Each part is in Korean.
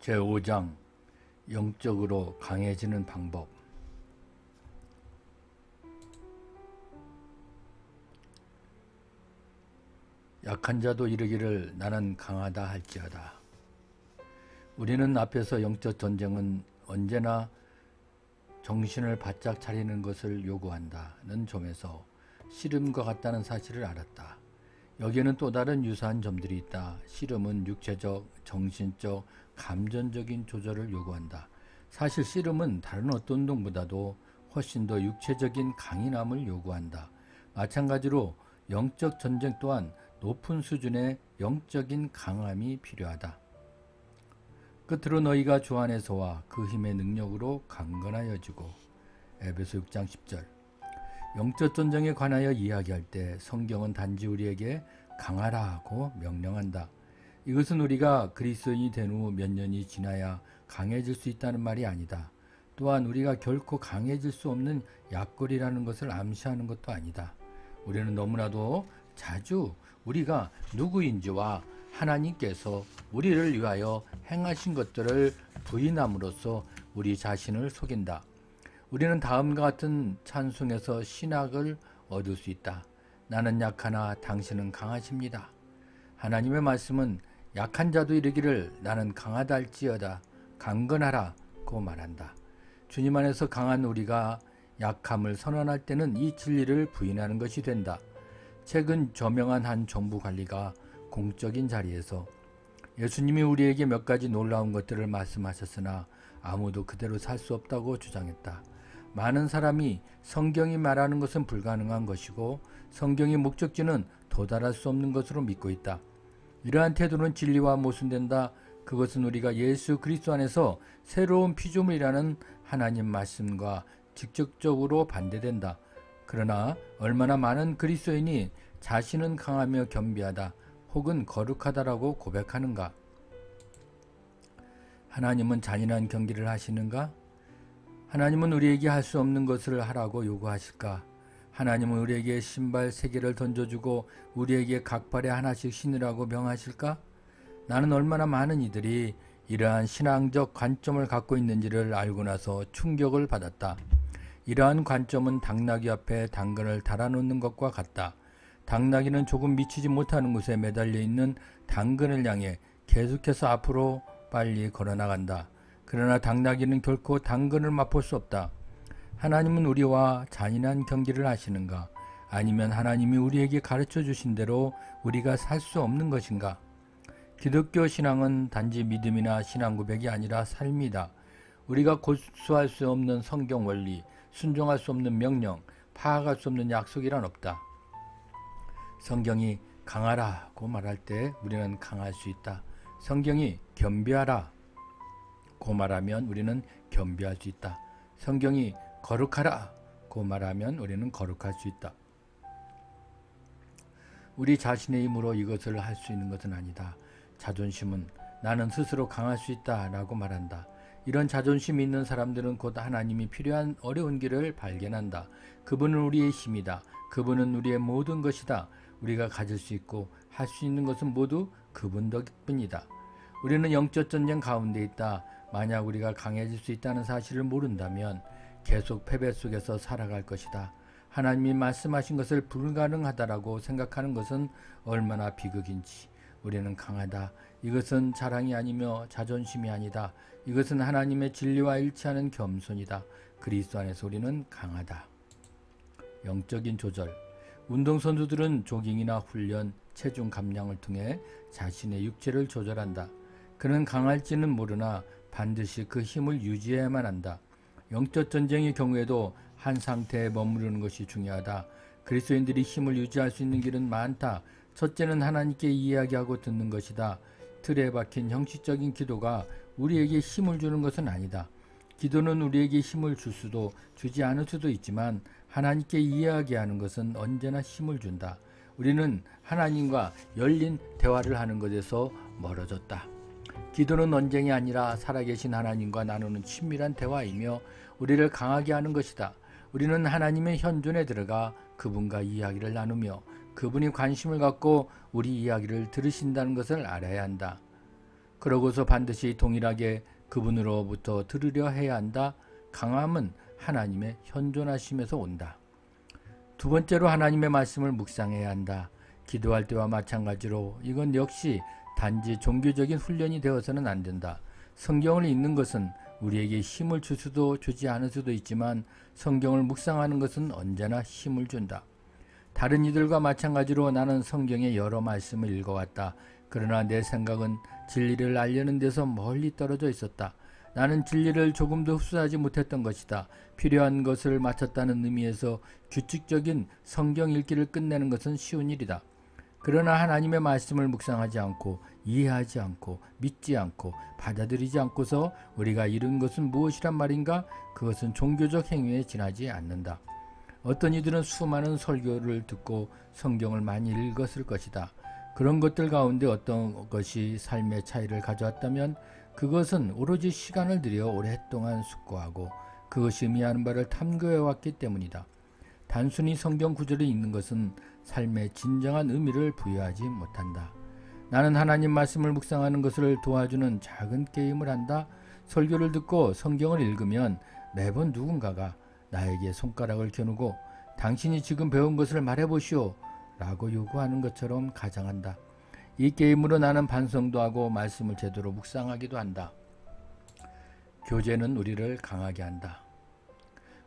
제5장 영적으로 강해지는 방법. 약한 자도 이르기를 나는 강하다 할지어다. 우리는 앞에서 영적 전쟁은 언제나 정신을 바짝 차리는 것을 요구한다는 점에서 씨름과 같다는 사실을 알았다. 여기에는 또 다른 유사한 점들이 있다. 씨름은 육체적, 정신적, 감정적인 조절을 요구한다. 사실 씨름은 다른 어떤 운동보다도 훨씬 더 육체적인 강인함을 요구한다. 마찬가지로 영적 전쟁 또한 높은 수준의 영적인 강함이 필요하다. 끝으로 너희가 주 안에서와 그 힘의 능력으로 강건하여지고. 에베소 6장 10절. 영적 전쟁에 관하여 이야기할 때 성경은 단지 우리에게 강하라고 명령한다. 이것은 우리가 그리스도인이 된 후 몇 년이 지나야 강해질 수 있다는 말이 아니다. 또한 우리가 결코 강해질 수 없는 약골이라는 것을 암시하는 것도 아니다. 우리는 너무나도 자주 우리가 누구인지와 하나님께서 우리를 위하여 행하신 것들을 부인함으로써 우리 자신을 속인다. 우리는 다음과 같은 찬송에서 신학을 얻을 수 있다. 나는 약하나 당신은 강하십니다. 하나님의 말씀은 약한 자도 이르기를 나는 강하다 할지어다 강건하라고 말한다. 주님 안에서 강한 우리가 약함을 선언할 때는 이 진리를 부인하는 것이 된다. 최근 저명한 한 정부 관리가 공적인 자리에서 예수님이 우리에게 몇 가지 놀라운 것들을 말씀하셨으나 아무도 그대로 살 수 없다고 주장했다. 많은 사람이 성경이 말하는 것은 불가능한 것이고 성경의 목적지는 도달할 수 없는 것으로 믿고 있다. 이러한 태도는 진리와 모순된다. 그것은 우리가 예수 그리스도 안에서 새로운 피조물이라는 하나님 말씀과 직접적으로 반대된다. 그러나 얼마나 많은 그리스도인이 자신은 강하며 겸비하다 혹은 거룩하다라고 고백하는가? 하나님은 잔인한 경기를 하시는가? 하나님은 우리에게 할 수 없는 것을 하라고 요구하실까? 하나님은 우리에게 신발 3개를 던져주고 우리에게 각 발에 하나씩 신으라고 명하실까? 나는 얼마나 많은 이들이 이러한 신앙적 관점을 갖고 있는지를 알고 나서 충격을 받았다. 이러한 관점은 당나귀 앞에 당근을 달아놓는 것과 같다. 당나귀는 조금 미치지 못하는 곳에 매달려 있는 당근을 향해 계속해서 앞으로 빨리 걸어나간다. 그러나 당나귀는 결코 당근을 맛볼 수 없다. 하나님은 우리와 잔인한 경기를 하시는가? 아니면 하나님이 우리에게 가르쳐 주신 대로 우리가 살 수 없는 것인가? 기독교 신앙은 단지 믿음이나 신앙 고백이 아니라 삶이다. 우리가 고수할 수 없는 성경 원리, 순종할 수 없는 명령, 파악할 수 없는 약속이란 없다. 성경이 강하라고 말할 때 우리는 강할 수 있다. 성경이 겸비하라고 말하면 우리는 겸비할 수 있다. 성경이 거룩하라고 말하면 우리는 거룩할 수 있다. 우리 자신의 힘으로 이것을 할 수 있는 것은 아니다. 자존심은 나는 스스로 강할 수 있다 라고 말한다. 이런 자존심이 있는 사람들은 곧 하나님이 필요한 어려운 길을 발견한다. 그분은 우리의 힘이다. 그분은 우리의 모든 것이다. 우리가 가질 수 있고 할 수 있는 것은 모두 그분 덕분이다. 우리는 영적 전쟁 가운데 있다. 만약 우리가 강해질 수 있다는 사실을 모른다면 계속 패배 속에서 살아갈 것이다. 하나님이 말씀하신 것을 불가능하다라고 생각하는 것은 얼마나 비극인지. 우리는 강하다. 이것은 자랑이 아니며 자존심이 아니다. 이것은 하나님의 진리와 일치하는 겸손이다. 그리스도 안에서 우리는 강하다. 영적인 조절. 운동선수들은 조깅이나 훈련, 체중 감량을 통해 자신의 육체를 조절한다. 그는 강할지는 모르나 반드시 그 힘을 유지해야만 한다. 영적 전쟁의 경우에도 한 상태에 머무르는 것이 중요하다. 그리스도인들이 힘을 유지할 수 있는 길은 많다. 첫째는 하나님께 이야기하고 듣는 것이다. 틀에 박힌 형식적인 기도가 우리에게 힘을 주는 것은 아니다. 기도는 우리에게 힘을 줄 수도 주지 않을 수도 있지만 하나님께 이야기하는 것은 언제나 힘을 준다. 우리는 하나님과 열린 대화를 하는 것에서 멀어졌다. 기도는 언쟁이 아니라 살아계신 하나님과 나누는 친밀한 대화이며 우리를 강하게 하는 것이다. 우리는 하나님의 현존에 들어가 그분과 이야기를 나누며 그분이 관심을 갖고 우리 이야기를 들으신다는 것을 알아야 한다. 그러고서 반드시 동일하게 그분으로부터 들으려 해야 한다. 강함은 하나님의 현존하심에서 온다. 두 번째로 하나님의 말씀을 묵상해야 한다. 기도할 때와 마찬가지로 이건 역시 단지 종교적인 훈련이 되어서는 안 된다. 성경을 읽는 것은 우리에게 힘을 줄 수도 주지 않을 수도 있지만 성경을 묵상하는 것은 언제나 힘을 준다. 다른 이들과 마찬가지로 나는 성경의 여러 말씀을 읽어왔다. 그러나 내 생각은 진리를 알려는 데서 멀리 떨어져 있었다. 나는 진리를 조금도 흡수하지 못했던 것이다. 필요한 것을 마쳤다는 의미에서 규칙적인 성경 읽기를 끝내는 것은 쉬운 일이다. 그러나 하나님의 말씀을 묵상하지 않고 이해하지 않고 믿지 않고 받아들이지 않고서 우리가 이룬 것은 무엇이란 말인가? 그것은 종교적 행위에 지나지 않는다. 어떤 이들은 수많은 설교를 듣고 성경을 많이 읽었을 것이다. 그런 것들 가운데 어떤 것이 삶의 차이를 가져왔다면 그것은 오로지 시간을 들여 오랫동안 숙고하고 그것이 의미하는 바를 탐구해왔기 때문이다. 단순히 성경 구절을 읽는 것은 삶의 진정한 의미를 부여하지 못한다. 나는 하나님 말씀을 묵상하는 것을 도와주는 작은 게임을 한다. 설교를 듣고 성경을 읽으면 매번 누군가가 나에게 손가락을 겨누고 당신이 지금 배운 것을 말해보시오 라고 요구하는 것처럼 가장한다. 이 게임으로 나는 반성도 하고 말씀을 제대로 묵상하기도 한다. 교제는 우리를 강하게 한다.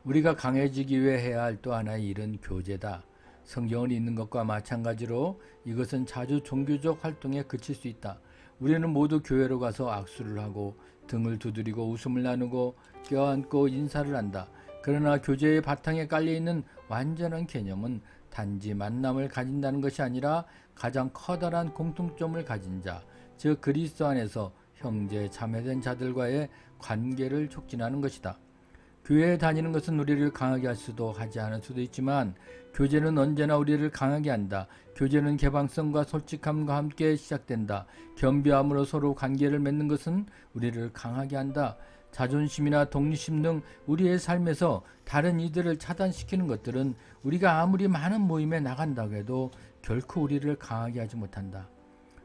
우리가 강해지기 위해 해야 할 또 하나의 일은 교제다. 성경을 읽는 것과 마찬가지로 이것은 자주 종교적 활동에 그칠 수 있다. 우리는 모두 교회로 가서 악수를 하고 등을 두드리고 웃음을 나누고 껴안고 인사를 한다. 그러나 교제의 바탕에 깔려있는 완전한 개념은 단지 만남을 가진다는 것이 아니라 가장 커다란 공통점을 가진 자, 즉 그리스도 안에서 형제 자매된 자들과의 관계를 촉진하는 것이다. 교회에 다니는 것은 우리를 강하게 할 수도 하지 않을 수도 있지만 교제는 언제나 우리를 강하게 한다. 교제는 개방성과 솔직함과 함께 시작된다. 겸비함으로 서로 관계를 맺는 것은 우리를 강하게 한다. 자존심이나 독립심 등 우리의 삶에서 다른 이들을 차단시키는 것들은 우리가 아무리 많은 모임에 나간다고 해도 결코 우리를 강하게 하지 못한다.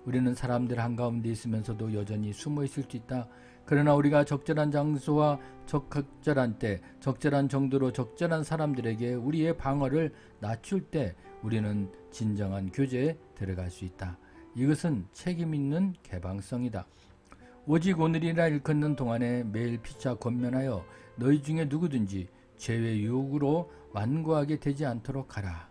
우리는 사람들 한가운데 있으면서도 여전히 숨어 있을 수 있다. 그러나 우리가 적절한 장소와 적절한 때, 적절한 정도로 적절한 사람들에게 우리의 방어를 낮출 때 우리는 진정한 교제에 들어갈 수 있다. 이것은 책임 있는 개방성이다. 오직 오늘이나 일컫는 동안에 매일 피차 권면하여 너희 중에 누구든지 죄의 유혹으로 완고하게 되지 않도록 하라.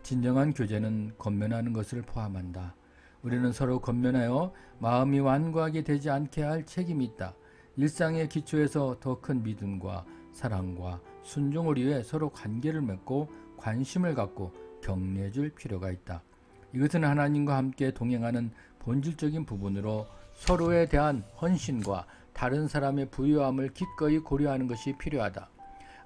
진정한 교제는 권면하는 것을 포함한다. 우리는 서로 권면하여 마음이 완고하게 되지 않게 할 책임이 있다. 일상의 기초에서 더 큰 믿음과 사랑과 순종을 위해 서로 관계를 맺고 관심을 갖고 격려해 줄 필요가 있다. 이것은 하나님과 함께 동행하는 본질적인 부분으로 서로에 대한 헌신과 다른 사람의 부유함을 기꺼이 고려하는 것이 필요하다.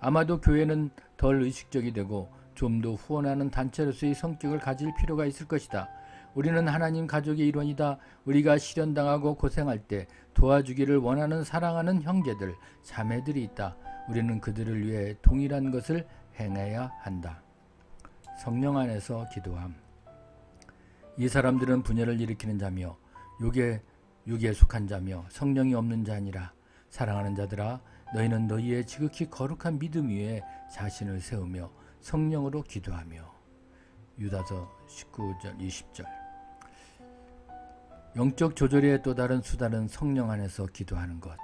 아마도 교회는 덜 의식적이 되고 좀 더 후원하는 단체로서의 성격을 가질 필요가 있을 것이다. 우리는 하나님 가족의 일원이다. 우리가 시련당하고 고생할 때 도와주기를 원하는 사랑하는 형제들, 자매들이 있다. 우리는 그들을 위해 동일한 것을 행해야 한다. 성령 안에서 기도함. 이 사람들은 분열을 일으키는 자며 육에 속한 자며 성령이 없는 자니라. 사랑하는 자들아, 너희는 너희의 지극히 거룩한 믿음 위에 자신을 세우며 성령으로 기도하며. 유다서 19절 20절. 영적 조절의 또 다른 수단은 성령 안에서 기도하는 것,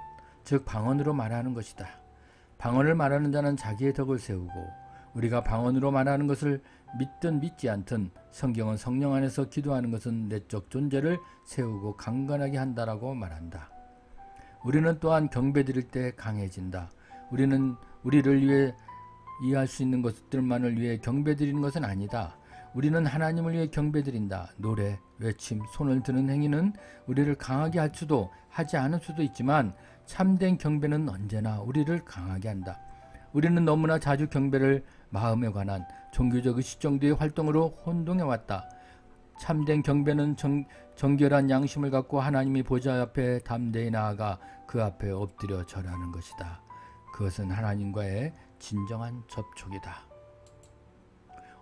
즉 방언으로 말하는 것이다. 방언을 말하는 자는 자기의 덕을 세우고 우리가 방언으로 말하는 것을 믿든 믿지 않든 성경은 성령 안에서 기도하는 것은 내적 존재를 세우고 강건하게 한다라고 말한다. 우리는 또한 경배드릴 때 강해진다. 우리는 우리를 위해 이해할 수 있는 것들만을 위해 경배드리는 것은 아니다. 우리는 하나님을 위해 경배드린다. 노래, 외침, 손을 드는 행위는 우리를 강하게 할 수도 하지 않을 수도 있지만 참된 경배는 언제나 우리를 강하게 한다. 우리는 너무나 자주 경배를 마음에 관한 종교적 의식 정도의 활동으로 혼동해왔다. 참된 경배는 정결한 양심을 갖고 하나님의 보좌 앞에 담대히 나아가 그 앞에 엎드려 절하는 것이다. 그것은 하나님과의 진정한 접촉이다.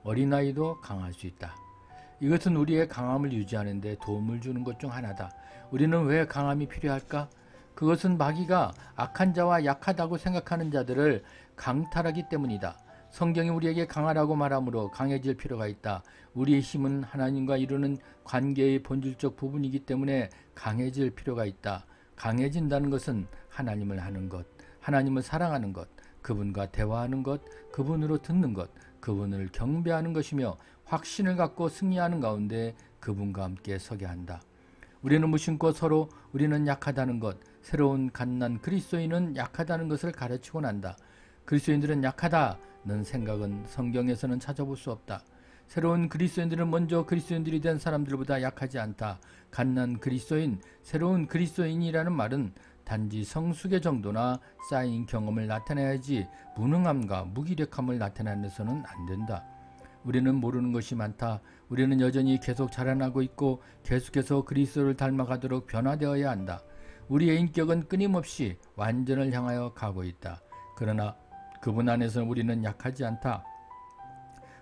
어린아이도 강할 수 있다. 이것은 우리의 강함을 유지하는 데 도움을 주는 것 중 하나다. 우리는 왜 강함이 필요할까? 그것은 마귀가 악한 자와 약하다고 생각하는 자들을 강탈하기 때문이다. 성경이 우리에게 강하라고 말하므로 강해질 필요가 있다. 우리의 힘은 하나님과 이루는 관계의 본질적 부분이기 때문에 강해질 필요가 있다. 강해진다는 것은 하나님을 하는 것, 하나님을 사랑하는 것, 그분과 대화하는 것, 그분으로 듣는 것, 그분을 경배하는 것이며 확신을 갖고 승리하는 가운데 그분과 함께 서게 한다. 우리는 무심코 서로 우리는 약하다는 것, 새로운 갓난 그리스도인은 약하다는 것을 가르치곤 한다. 그리스도인들은 약하다는 생각은 성경에서는 찾아볼 수 없다. 새로운 그리스도인들은 먼저 그리스도인들이 된 사람들보다 약하지 않다. 갓난 그리스도인, 새로운 그리스도인이라는 말은 단지 성숙의 정도나 쌓인 경험을 나타내야지 무능함과 무기력함을 나타내서는 안 된다. 우리는 모르는 것이 많다. 우리는 여전히 계속 자라나고 있고 계속해서 그리스도를 닮아가도록 변화되어야 한다. 우리의 인격은 끊임없이 완전을 향하여 가고 있다. 그러나 그분 안에서 우리는 약하지 않다.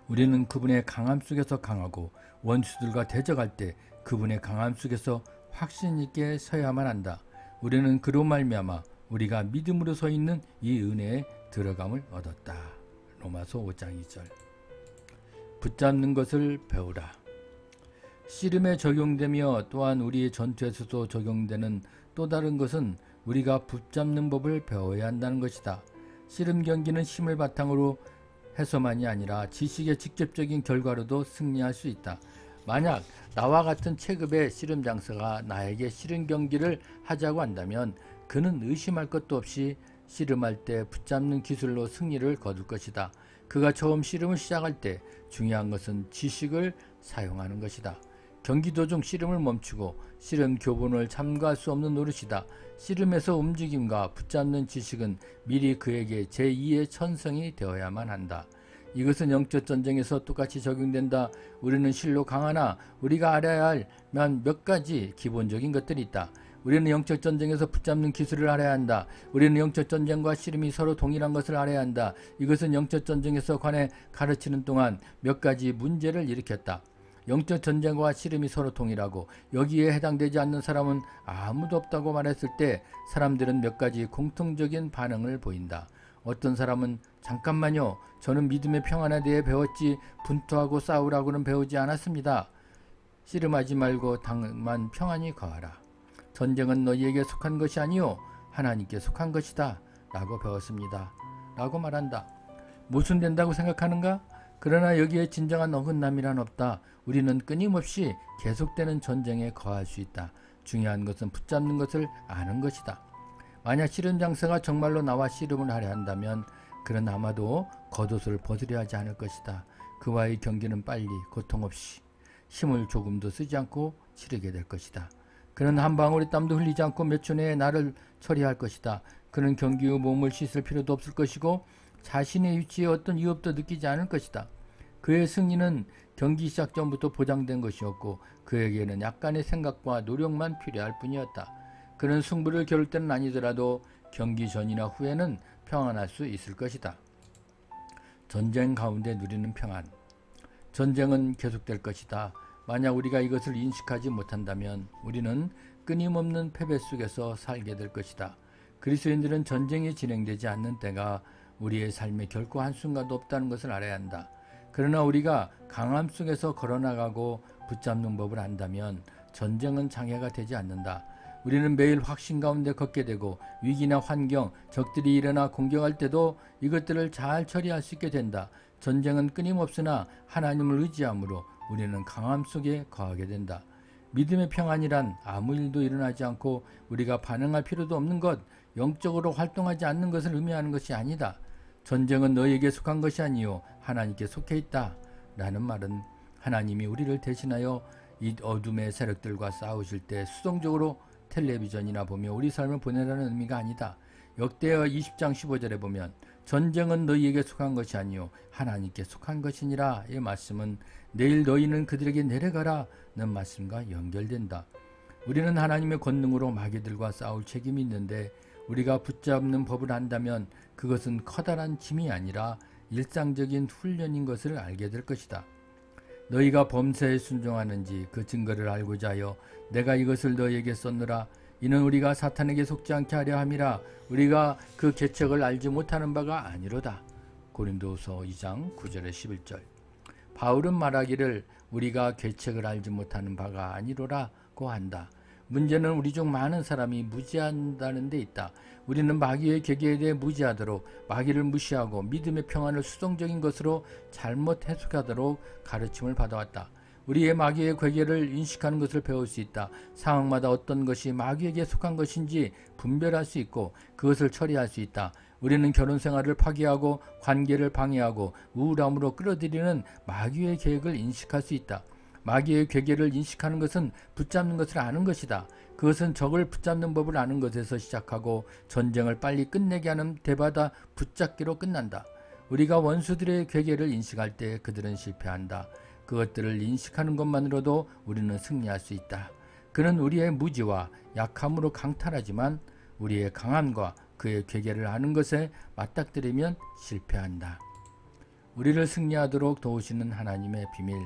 우리는 그분의 강함 속에서 강하고 원수들과 대적할 때 그분의 강함 속에서 확신 있게 서야만 한다. 우리는 그로 말미암아 우리가 믿음으로 서 있는 이 은혜에 들어감을 얻었다. 로마서 5장 2절. 붙잡는 것을 배우라. 씨름에 적용되며 또한 우리의 전투에서도 적용되는 또 다른 것은 우리가 붙잡는 법을 배워야 한다는 것이다. 씨름 경기는 힘을 바탕으로 해서만이 아니라 지식의 직접적인 결과로도 승리할 수 있다. 만약 나와 같은 체급의 씨름 장사가 나에게 씨름 경기를 하자고 한다면 그는 의심할 것도 없이 씨름할 때 붙잡는 기술로 승리를 거둘 것이다. 그가 처음 씨름을 시작할 때 중요한 것은 지식을 사용하는 것이다. 경기 도중 씨름을 멈추고 씨름 교본을 참고할 수 없는 노릇이다. 씨름에서 움직임과 붙잡는 지식은 미리 그에게 제2의 천성이 되어야만 한다. 이것은 영적 전쟁에서 똑같이 적용된다. 우리는 실로 강하나 우리가 알아야 할 몇 가지 기본적인 것들이 있다. 우리는 영적 전쟁에서 붙잡는 기술을 알아야 한다. 우리는 영적 전쟁과 씨름이 서로 동일한 것을 알아야 한다. 이것은 영적 전쟁에서 관해 가르치는 동안 몇 가지 문제를 일으켰다. 영적 전쟁과 씨름이 서로 동일하고 여기에 해당되지 않는 사람은 아무도 없다고 말했을 때 사람들은 몇 가지 공통적인 반응을 보인다. 어떤 사람은 잠깐만요. 저는 믿음의 평안에 대해 배웠지 분투하고 싸우라고는 배우지 않았습니다. 씨름하지 말고 다만 평안히 거하라. 전쟁은 너희에게 속한 것이 아니요 하나님께 속한 것이다 라고 배웠습니다. 라고 말한다. 모순된다고 생각하는가? 그러나 여기에 진정한 어긋남이란 없다. 우리는 끊임없이 계속되는 전쟁에 거할 수 있다. 중요한 것은 붙잡는 것을 아는 것이다. 만약 씨름 장사가 정말로 나와 씨름을 하려 한다면 그는 아마도 겉옷을 벗으려 하지 않을 것이다. 그와의 경기는 빨리 고통 없이 힘을 조금도 쓰지 않고 치르게 될 것이다. 그는 한 방울의 땀도 흘리지 않고 몇 초 내에 나를 처리할 것이다. 그는 경기 후 몸을 씻을 필요도 없을 것이고 자신의 위치에 어떤 위협도 느끼지 않을 것이다. 그의 승리는 경기 시작 전부터 보장된 것이었고 그에게는 약간의 생각과 노력만 필요할 뿐이었다. 그는 승부를 겨룰 때는 아니더라도 경기 전이나 후에는 평안할 수 있을 것이다. 전쟁 가운데 누리는 평안. 전쟁은 계속될 것이다. 만약 우리가 이것을 인식하지 못한다면 우리는 끊임없는 패배 속에서 살게 될 것이다. 그리스도인들은 전쟁이 진행되지 않는 때가 우리의 삶에 결코 한순간도 없다는 것을 알아야 한다. 그러나 우리가 강함 속에서 걸어나가고 붙잡는 법을 안다면 전쟁은 장애가 되지 않는다. 우리는 매일 확신 가운데 걷게 되고 위기나 환경, 적들이 일어나 공격할 때도 이것들을 잘 처리할 수 있게 된다. 전쟁은 끊임없으나 하나님을 의지함으로 우리는 강함 속에 거하게 된다. 믿음의 평안이란 아무 일도 일어나지 않고 우리가 반응할 필요도 없는 것, 영적으로 활동하지 않는 것을 의미하는 것이 아니다. 전쟁은 너에게 속한 것이 아니요 하나님께 속해 있다. 라는 말은 하나님이 우리를 대신하여 이 어둠의 세력들과 싸우실 때 수동적으로 텔레비전이나 보며 우리 삶을 보내라는 의미가 아니다. 역대하 20장 15절에 보면 전쟁은 너희에게 속한 것이 아니요 하나님께 속한 것이니라. 이 말씀은 내일 너희는 그들에게 내려가라는 말씀과 연결된다. 우리는 하나님의 권능으로 마귀들과 싸울 책임이 있는데 우리가 붙잡는 법을 안다면 그것은 커다란 짐이 아니라 일상적인 훈련인 것을 알게 될 것이다. 너희가 범사에 순종하는지 그 증거를 알고자 하여 내가 이것을 너희에게 썼노라. 이는 우리가 사탄에게 속지 않게 하려 함이라. 우리가 그 계책을 알지 못하는 바가 아니로다. 고린도서 2장 9절에 11절. 바울은 말하기를 우리가 계책을 알지 못하는 바가 아니로라고 한다. 문제는 우리 중 많은 사람이 무지한다는 데 있다. 우리는 마귀의 계계에 대해 무지하도록, 마귀를 무시하고 믿음의 평안을 수동적인 것으로 잘못 해석하도록 가르침을 받아왔다. 우리의 마귀의 계계를 인식하는 것을 배울 수 있다. 상황마다 어떤 것이 마귀에게 속한 것인지 분별할 수 있고 그것을 처리할 수 있다. 우리는 결혼 생활을 파괴하고 관계를 방해하고 우울함으로 끌어들이는 마귀의 계획을 인식할 수 있다. 마귀의 계계를 인식하는 것은 붙잡는 것을 아는 것이다. 그것은 적을 붙잡는 법을 아는 것에서 시작하고 전쟁을 빨리 끝내게 하는 대바다 붙잡기로 끝난다. 우리가 원수들의 계계를 인식할 때 그들은 실패한다. 그것들을 인식하는 것만으로도 우리는 승리할 수 있다. 그는 우리의 무지와 약함으로 강탈하지만 우리의 강함과 그의 계계를 아는 것에 맞닥뜨리면 실패한다. 우리를 승리하도록 도우시는 하나님의 비밀.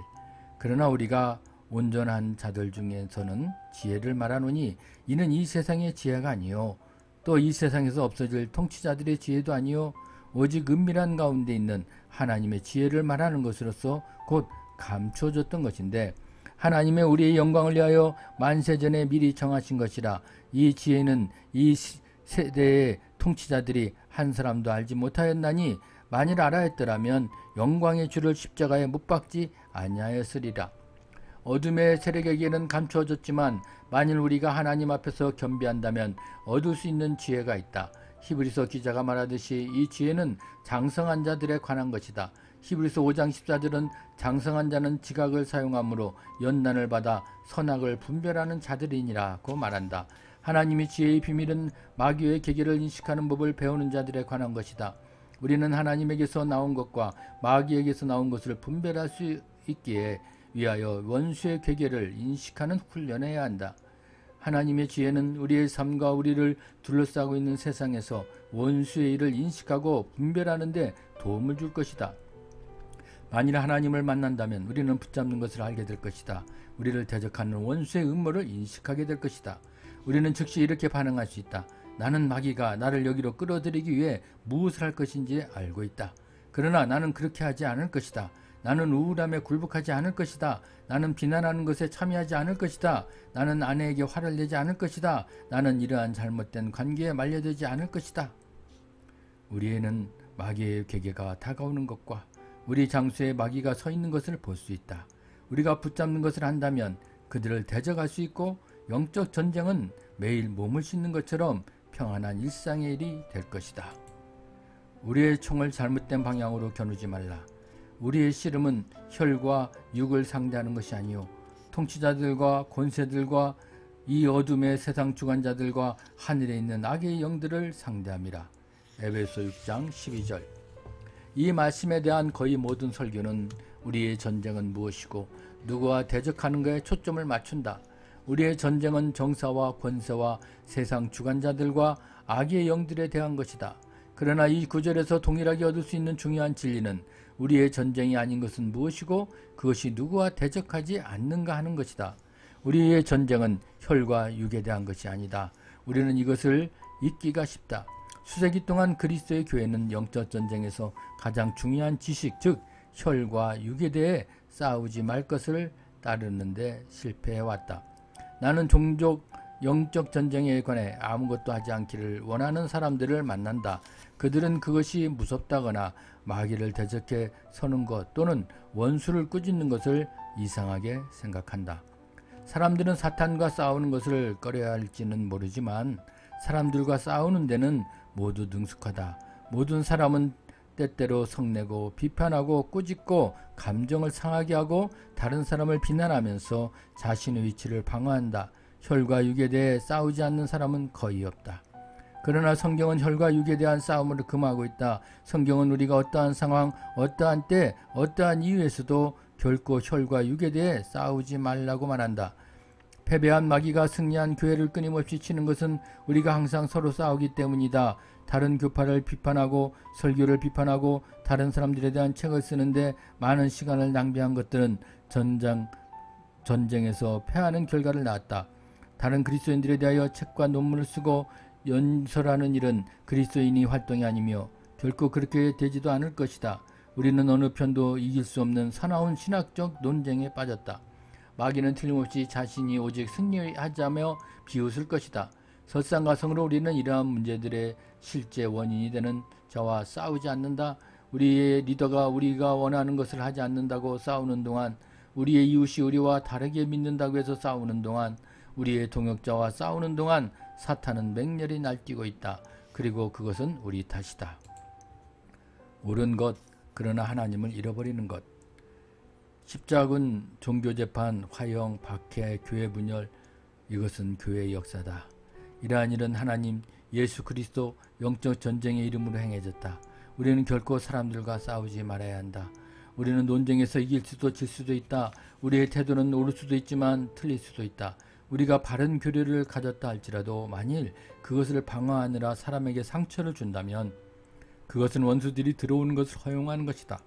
그러나 우리가 온전한 자들 중에서는 지혜를 말하노니 이는 이 세상의 지혜가 아니요 또 이 세상에서 없어질 통치자들의 지혜도 아니요 오직 은밀한 가운데 있는 하나님의 지혜를 말하는 것으로서 곧 감춰졌던 것인데 하나님의 우리의 영광을 위하여 만세전에 미리 정하신 것이라. 이 지혜는 이 세대의 통치자들이 한 사람도 알지 못하였나니 만일 알아했더라면 영광의 주를 십자가에 못 박지 아니하였으리라. 어둠의 세력에게는 감추어졌지만 만일 우리가 하나님 앞에서 겸비한다면 얻을 수 있는 지혜가 있다. 히브리서 기자가 말하듯이 이 지혜는 장성한 자들에 관한 것이다. 히브리서 5장 14절은 장성한 자는 지각을 사용하므로 연단을 받아 선악을 분별하는 자들이니라고 말한다. 하나님의 지혜의 비밀은 마귀의 계계를 인식하는 법을 배우는 자들에 관한 것이다. 우리는 하나님에게서 나온 것과 마귀에게서 나온 것을 분별할 수 있기에 위하여 원수의 계계를 인식하는 훈련을 해야 한다. 하나님의 지혜는 우리의 삶과 우리를 둘러싸고 있는 세상에서 원수의 일을 인식하고 분별하는 데 도움을 줄 것이다. 만일 하나님을 만난다면 우리는 붙잡는 것을 알게 될 것이다. 우리를 대적하는 원수의 음모를 인식하게 될 것이다. 우리는 즉시 이렇게 반응할 수 있다. 나는 마귀가 나를 여기로 끌어들이기 위해 무엇을 할 것인지 알고 있다. 그러나 나는 그렇게 하지 않을 것이다. 나는 우울함에 굴복하지 않을 것이다. 나는 비난하는 것에 참여하지 않을 것이다. 나는 아내에게 화를 내지 않을 것이다. 나는 이러한 잘못된 관계에 말려들지 않을 것이다. 우리에는 마귀의 계계가 다가오는 것과 우리 장수에 마귀가 서 있는 것을 볼 수 있다. 우리가 붙잡는 것을 한다면 그들을 대적할 수 있고 영적 전쟁은 매일 몸을 씻는 것처럼 평안한 일상의 일이 될 것이다. 우리의 총을 잘못된 방향으로 겨누지 말라. 우리의 씨름은 혈과 육을 상대하는 것이 아니요 통치자들과 권세들과 이 어둠의 세상 주관자들과 하늘에 있는 악의 영들을 상대함이라. 에베소 6장 12절. 이 말씀에 대한 거의 모든 설교는 우리의 전쟁은 무엇이고 누구와 대적하는가에 초점을 맞춘다. 우리의 전쟁은 정사와 권세와 세상 주관자들과 악의 영들에 대한 것이다. 그러나 이 구절에서 동일하게 얻을 수 있는 중요한 진리는 우리의 전쟁이 아닌 것은 무엇이고 그것이 누구와 대적하지 않는가 하는 것이다. 우리의 전쟁은 혈과 육에 대한 것이 아니다. 우리는 이것을 잊기가 쉽다. 수세기 동안 그리스도의 교회는 영적 전쟁에서 가장 중요한 지식, 즉 혈과 육에 대해 싸우지 말 것을 따르는데 실패해왔다. 나는 종족 영적 전쟁에 관해 아무것도 하지 않기를 원하는 사람들을 만난다. 그들은 그것이 무섭다거나 마귀를 대적해 서는 것 또는 원수를 꾸짖는 것을 이상하게 생각한다. 사람들은 사탄과 싸우는 것을 꺼려야 할지는 모르지만 사람들과 싸우는 데는 모두 능숙하다. 모든 사람은 때때로 성내고 비판하고 꾸짖고 감정을 상하게 하고 다른 사람을 비난하면서 자신의 위치를 방어한다. 혈과 육에 대해 싸우지 않는 사람은 거의 없다. 그러나 성경은 혈과 육에 대한 싸움을 금하고 있다. 성경은 우리가 어떠한 상황, 어떠한 때, 어떠한 이유에서도 결코 혈과 육에 대해 싸우지 말라고 말한다. 패배한 마귀가 승리한 교회를 끊임없이 치는 것은 우리가 항상 서로 싸우기 때문이다. 다른 교파를 비판하고 설교를 비판하고 다른 사람들에 대한 책을 쓰는데 많은 시간을 낭비한 것들은 전쟁에서 패하는 결과를 낳았다. 다른 그리스도인들에 대하여 책과 논문을 쓰고 연설하는 일은 그리스도인이 활동이 아니며 결코 그렇게 되지도 않을 것이다. 우리는 어느 편도 이길 수 없는 사나운 신학적 논쟁에 빠졌다. 마귀는 틀림없이 자신이 오직 승리하자며 비웃을 것이다. 설상가성으로 우리는 이러한 문제들의 실제 원인이 되는 자와 싸우지 않는다. 우리의 리더가 우리가 원하는 것을 하지 않는다고 싸우는 동안, 우리의 이웃이 우리와 다르게 믿는다고 해서 싸우는 동안, 우리의 동역자와 싸우는 동안 사탄은 맹렬히 날뛰고 있다. 그리고 그것은 우리 탓이다. 옳은 것, 그러나 하나님을 잃어버리는 것. 십자군, 종교재판, 화형, 박해, 교회 분열, 이것은 교회의 역사다. 이러한 일은 하나님, 예수 그리스도 영적 전쟁의 이름으로 행해졌다. 우리는 결코 사람들과 싸우지 말아야 한다. 우리는 논쟁에서 이길 수도 질 수도 있다. 우리의 태도는 옳을 수도 있지만 틀릴 수도 있다. 우리가 바른 교류를 가졌다 할지라도 만일 그것을 방어하느라 사람에게 상처를 준다면 그것은 원수들이 들어오는 것을 허용하는 것이다.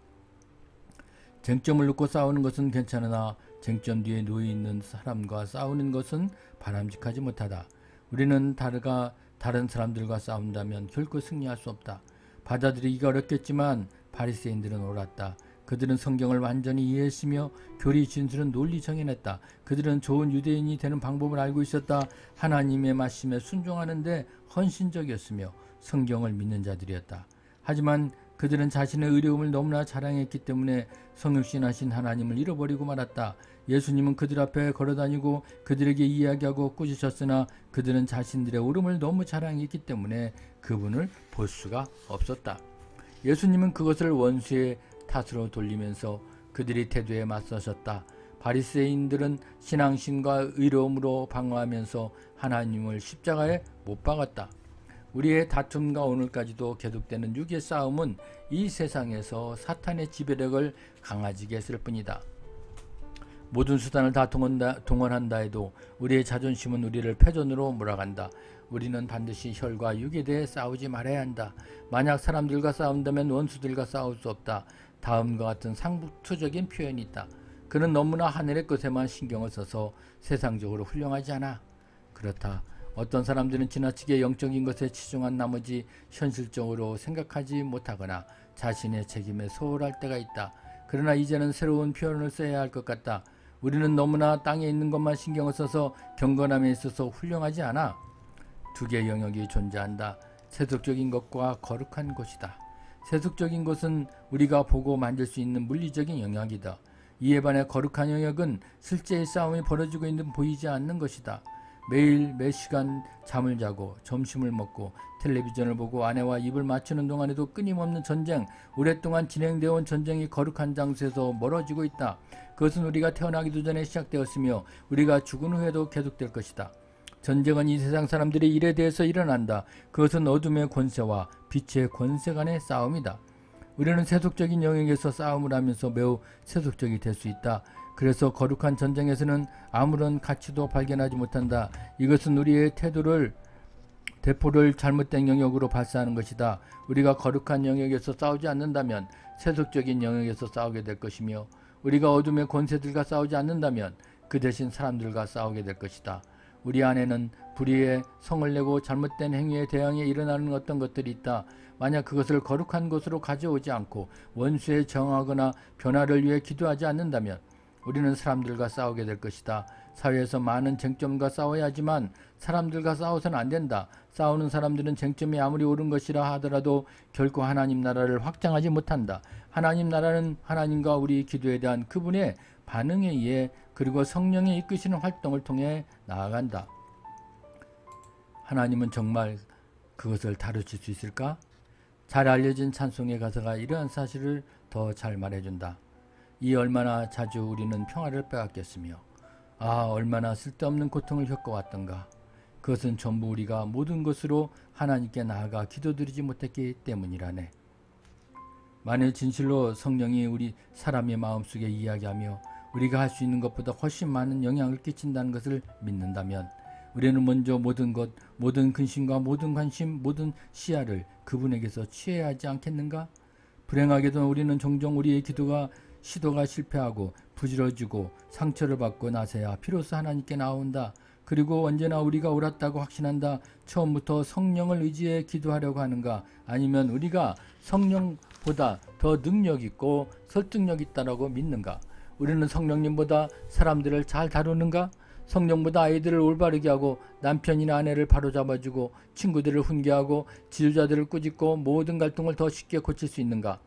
쟁점을 놓고 싸우는 것은 괜찮으나 쟁점 뒤에 놓여 있는 사람과 싸우는 것은 바람직하지 못하다. 우리는 다른 사람들과 싸운다면 결코 승리할 수 없다. 받아들이기가 어렵겠지만 바리새인들은 옳았다. 그들은 성경을 완전히 이해했으며 교리 진술은 논리 정연했다. 그들은 좋은 유대인이 되는 방법을 알고 있었다. 하나님의 말씀에 순종하는데 헌신적이었으며 성경을 믿는 자들이었다. 하지만 그들은 자신의 의로움을 너무나 자랑했기 때문에 성육신하신 하나님을 잃어버리고 말았다. 예수님은 그들 앞에 걸어다니고 그들에게 이야기하고 꾸짖었으나 그들은 자신들의 옳음을 너무 자랑했기 때문에 그분을 볼 수가 없었다. 예수님은 그것을 원수의 탓으로 돌리면서 그들의 태도에 맞서셨다. 바리새인들은 신앙심과 의로움으로 방어하면서 하나님을 십자가에 못 박았다. 우리의 다툼과 오늘까지도 계속되는 육의 싸움은 이 세상에서 사탄의 지배력을 강화지게 했을 뿐이다. 모든 수단을 다 동원한다 해도 우리의 자존심은 우리를 패전으로 몰아간다. 우리는 반드시 혈과 육에 대해 싸우지 말아야 한다. 만약 사람들과 싸운다면 원수들과 싸울 수 없다. 다음과 같은 상투적인 표현이 있다. 그는 너무나 하늘의 것에만 신경을 써서 세상적으로 훌륭하지 않아. 그렇다. 어떤 사람들은 지나치게 영적인 것에 치중한 나머지 현실적으로 생각하지 못하거나 자신의 책임에 소홀할 때가 있다. 그러나 이제는 새로운 표현을 써야 할 것 같다. 우리는 너무나 땅에 있는 것만 신경을 써서 경건함에 있어서 훌륭하지 않아. 두 개의 영역이 존재한다. 세속적인 것과 거룩한 것이다. 세속적인 것은 우리가 보고 만질 수 있는 물리적인 영역이다. 이에 반해 거룩한 영역은 실제의 싸움이 벌어지고 있는 보이지 않는 것이다. 매일 몇 시간 잠을 자고 점심을 먹고 텔레비전을 보고 아내와 입을 맞추는 동안에도 끊임없는 전쟁, 오랫동안 진행되어 온 전쟁이 거룩한 장소에서 멀어지고 있다. 그것은 우리가 태어나기도 전에 시작되었으며 우리가 죽은 후에도 계속될 것이다. 전쟁은 이 세상 사람들의 일에 대해서 일어난다. 그것은 어둠의 권세와 빛의 권세 간의 싸움이다. 우리는 세속적인 영역에서 싸움을 하면서 매우 세속적이 될 수 있다. 그래서 거룩한 전쟁에서는 아무런 가치도 발견하지 못한다. 이것은 우리의 대포를 잘못된 영역으로 발사하는 것이다. 우리가 거룩한 영역에서 싸우지 않는다면 세속적인 영역에서 싸우게 될 것이며 우리가 어둠의 권세들과 싸우지 않는다면 그 대신 사람들과 싸우게 될 것이다. 우리 안에는 불의의 성을 내고 잘못된 행위에 대항해 일어나는 어떤 것들이 있다. 만약 그것을 거룩한 것으로 가져오지 않고 원수에 정하거나 변화를 위해 기도하지 않는다면 우리는 사람들과 싸우게 될 것이다. 사회에서 많은 쟁점과 싸워야 하지만 사람들과 싸워서는 안 된다. 싸우는 사람들은 쟁점이 아무리 옳은 것이라 하더라도 결코 하나님 나라를 확장하지 못한다. 하나님 나라는 하나님과 우리 기도에 대한 그분의 반응에 의해 그리고 성령의 이끄시는 활동을 통해 나아간다. 하나님은 정말 그것을 다루실 수 있을까? 잘 알려진 찬송의 가사가 이러한 사실을 더 잘 말해준다. 이 얼마나 자주 우리는 평화를 빼앗겼으며 얼마나 쓸데없는 고통을 겪어왔던가. 그것은 전부 우리가 모든 것으로 하나님께 나아가 기도드리지 못했기 때문이라네. 만일 진실로 성령이 우리 사람의 마음속에 이야기하며 우리가 할 수 있는 것보다 훨씬 많은 영향을 끼친다는 것을 믿는다면 우리는 먼저 모든 것, 모든 근심과 모든 관심, 모든 시야를 그분에게서 취해야 하지 않겠는가? 불행하게도 우리는 종종 우리의 시도가 실패하고 부질러지고 상처를 받고 나서야 비로소 하나님께 나온다. 그리고 언제나 우리가 옳았다고 확신한다. 처음부터 성령을 의지해 기도하려고 하는가? 아니면 우리가 성령보다 더 능력 있고 설득력 있다고 믿는가? 우리는 성령님보다 사람들을 잘 다루는가? 성령보다 아이들을 올바르게 하고 남편이나 아내를 바로잡아주고 친구들을 훈계하고 지도자들을 꾸짖고 모든 갈등을 더 쉽게 고칠 수 있는가?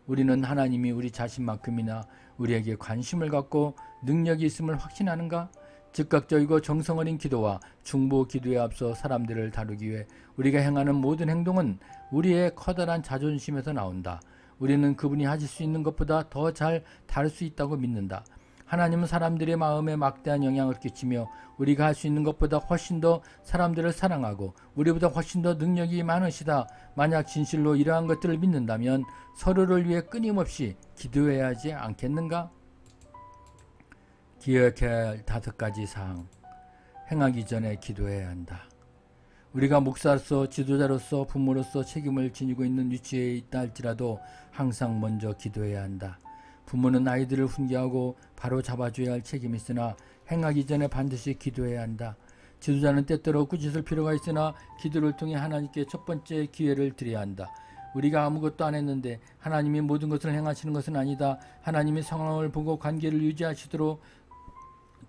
우리는 하나님이 우리 자신만큼이나 우리에게 관심을 갖고 능력이 있음을 확신하는가? 즉각적이고 정성 어린 기도와 중보 기도에 앞서 사람들을 다루기 위해 우리가 행하는 모든 행동은 우리의 커다란 자존심에서 나온다. 우리는 그분이 하실 수 있는 것보다 더 잘 다룰 수 있다고 믿는다. 하나님은 사람들의 마음에 막대한 영향을 끼치며 우리가 할 수 있는 것보다 훨씬 더 사람들을 사랑하고 우리보다 훨씬 더 능력이 많으시다. 만약 진실로 이러한 것들을 믿는다면 서로를 위해 끊임없이 기도해야 하지 않겠는가? 기억해야 할 5가지 사항. 행하기 전에 기도해야 한다. 우리가 목사로서 지도자로서 부모로서 책임을 지니고 있는 위치에 있다 할지라도 항상 먼저 기도해야 한다. 부모는 아이들을 훈계하고 바로 잡아줘야 할 책임이 있으나 행하기 전에 반드시 기도해야 한다. 지도자는 때때로 꾸짖을 필요가 있으나 기도를 통해 하나님께 첫 번째 기회를 드려야 한다. 우리가 아무것도 안 했는데 하나님이 모든 것을 행하시는 것은 아니다. 하나님이 상황을 보고 관계를 유지하시도록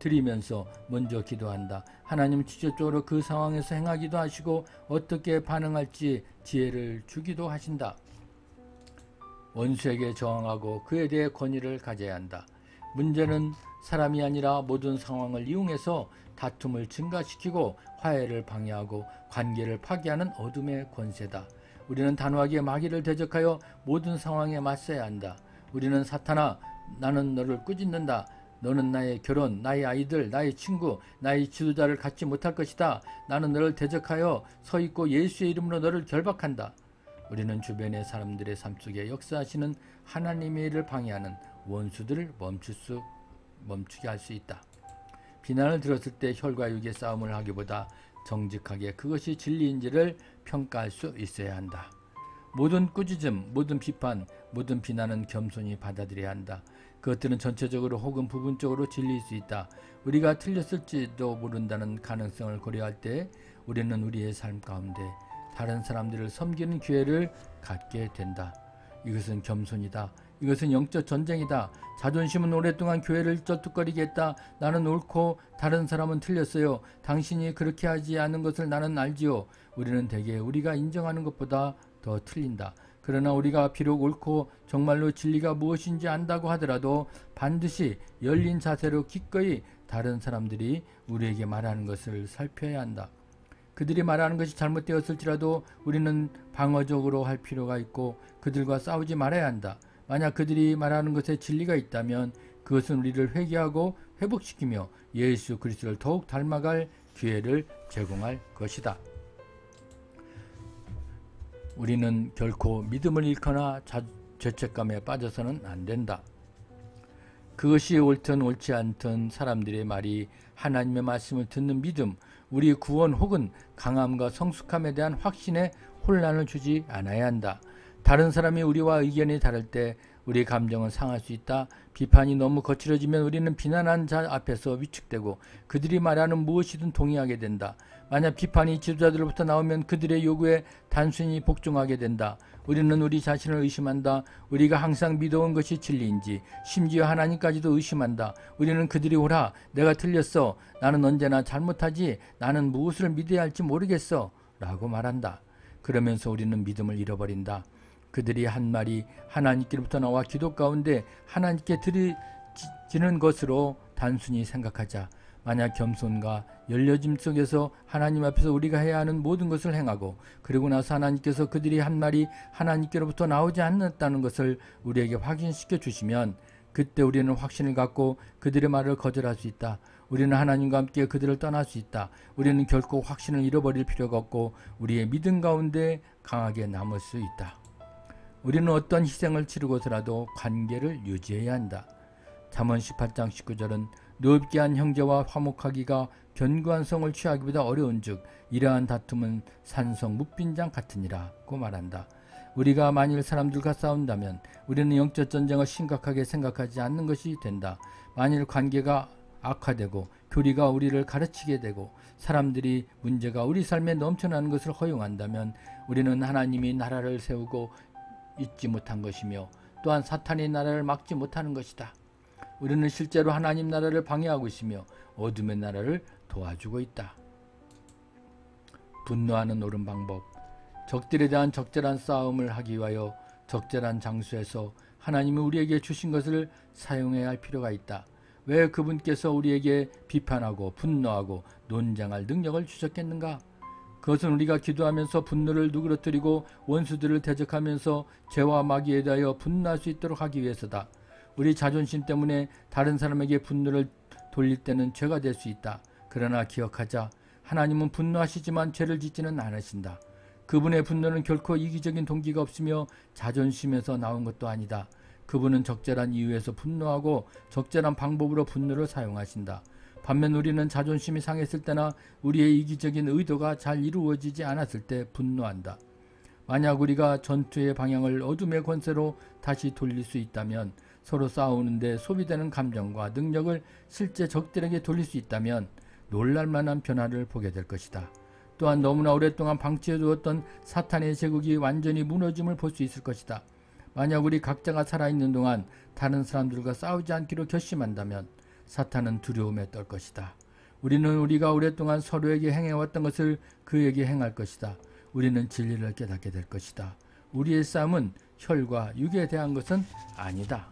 드리면서 먼저 기도한다. 하나님은 직접적으로 그 상황에서 행하기도 하시고 어떻게 반응할지 지혜를 주기도 하신다. 원수에게 저항하고 그에 대해 권위를 가져야 한다. 문제는 사람이 아니라 모든 상황을 이용해서 다툼을 증가시키고 화해를 방해하고 관계를 파괴하는 어둠의 권세다. 우리는 단호하게 마귀를 대적하여 모든 상황에 맞서야 한다. 우리는 사탄아, 나는 너를 꾸짖는다. 너는 나의 결혼, 나의 아이들, 나의 친구, 나의 지도자를 갖지 못할 것이다. 나는 너를 대적하여 서 있고 예수의 이름으로 너를 결박한다. 우리는 주변의 사람들의 삶 속에 역사하시는 하나님의 일을 방해하는 원수들을 멈추게 할 수 있다. 비난을 들었을 때 혈과 육의 싸움을 하기보다 정직하게 그것이 진리인지를 평가할 수 있어야 한다. 모든 꾸짖음, 모든 비판, 모든 비난은 겸손히 받아들여야 한다. 그것들은 전체적으로 혹은 부분적으로 진리일 수 있다. 우리가 틀렸을지도 모른다는 가능성을 고려할 때 우리는 우리의 삶 가운데 다른 사람들을 섬기는 기회를 갖게 된다. 이것은 겸손이다. 이것은 영적 전쟁이다. 자존심은 오랫동안 교회를 쩔뚝거리게 했다. 나는 옳고 다른 사람은 틀렸어요. 당신이 그렇게 하지 않은 것을 나는 알지요. 우리는 대개 우리가 인정하는 것보다 더 틀린다. 그러나 우리가 비록 옳고 정말로 진리가 무엇인지 안다고 하더라도 반드시 열린 자세로 기꺼이 다른 사람들이 우리에게 말하는 것을 살펴야 한다. 그들이 말하는 것이 잘못되었을지라도 우리는 방어적으로 할 필요가 있고 그들과 싸우지 말아야 한다. 만약 그들이 말하는 것에 진리가 있다면 그것은 우리를 회개하고 회복시키며 예수 그리스도를 더욱 닮아갈 기회를 제공할 것이다. 우리는 결코 믿음을 잃거나 죄책감에 빠져서는 안 된다. 그것이 옳든 옳지 않든 사람들의 말이 하나님의 말씀을 듣는 믿음, 우리 구원 혹은 강함과 성숙함에 대한 확신에 혼란을 주지 않아야 한다. 다른 사람이 우리와 의견이 다를 때 우리 감정은 상할 수 있다. 비판이 너무 거칠어지면 우리는 비난한 자 앞에서 위축되고 그들이 말하는 무엇이든 동의하게 된다. 만약 비판이 지도자들로부터 나오면 그들의 요구에 단순히 복종하게 된다. 우리는 우리 자신을 의심한다. 우리가 항상 믿어온 것이 진리인지 심지어 하나님까지도 의심한다. 우리는 그들이 옳아, 내가 틀렸어, 나는 언제나 잘못하지, 나는 무엇을 믿어야 할지 모르겠어 라고 말한다. 그러면서 우리는 믿음을 잃어버린다. 그들이 한 말이 하나님께로부터 나와 기도 가운데 하나님께 드려지는 것으로 단순히 생각하자. 만약 겸손과 열려짐 속에서 하나님 앞에서 우리가 해야 하는 모든 것을 행하고 그리고 나서 하나님께서 그들이 한 말이 하나님께로부터 나오지 않았다는 것을 우리에게 확인시켜 주시면 그때 우리는 확신을 갖고 그들의 말을 거절할 수 있다. 우리는 하나님과 함께 그들을 떠날 수 있다. 우리는 결코 확신을 잃어버릴 필요가 없고 우리의 믿음 가운데 강하게 남을 수 있다. 우리는 어떤 희생을 치르고서라도 관계를 유지해야 한다. 잠언 18장 19절은 넓게한 형제와 화목하기가 견고한 성을 취하기보다 어려운즉 이러한 다툼은 산성 묵빈장 같으니라고 말한다. 우리가 만일 사람들과 싸운다면 우리는 영적 전쟁을 심각하게 생각하지 않는 것이 된다. 만일 관계가 악화되고 교리가 우리를 가르치게 되고 사람들이 문제가 우리 삶에 넘쳐나는 것을 허용한다면 우리는 하나님이 나라를 세우고 있지 못한 것이며 또한 사탄이 나라를 막지 못하는 것이다. 우리는 실제로 하나님 나라를 방해하고 있으며 어둠의 나라를 도와주고 있다. 분노하는 옳은 방법. 적들에 대한 적절한 싸움을 하기 위하여 적절한 장소에서 하나님이 우리에게 주신 것을 사용해야 할 필요가 있다. 왜 그분께서 우리에게 비판하고 분노하고 논쟁할 능력을 주셨겠는가? 그것은 우리가 기도하면서 분노를 누그러뜨리고 원수들을 대적하면서 죄와 마귀에 대하여 분노할 수 있도록 하기 위해서다. 우리 자존심 때문에 다른 사람에게 분노를 돌릴 때는 죄가 될 수 있다. 그러나 기억하자. 하나님은 분노하시지만 죄를 짓지는 않으신다. 그분의 분노는 결코 이기적인 동기가 없으며 자존심에서 나온 것도 아니다. 그분은 적절한 이유에서 분노하고 적절한 방법으로 분노를 사용하신다. 반면 우리는 자존심이 상했을 때나 우리의 이기적인 의도가 잘 이루어지지 않았을 때 분노한다. 만약 우리가 전투의 방향을 어둠의 권세로 다시 돌릴 수 있다면, 서로 싸우는데 소비되는 감정과 능력을 실제 적들에게 돌릴 수 있다면 놀랄만한 변화를 보게 될 것이다. 또한 너무나 오랫동안 방치해두었던 사탄의 제국이 완전히 무너짐을 볼 수 있을 것이다. 만약 우리 각자가 살아있는 동안 다른 사람들과 싸우지 않기로 결심한다면 사탄은 두려움에 떨 것이다. 우리는 우리가 오랫동안 서로에게 행해왔던 것을 그에게 행할 것이다. 우리는 진리를 깨닫게 될 것이다. 우리의 싸움은 혈과 육에 대한 것은 아니다.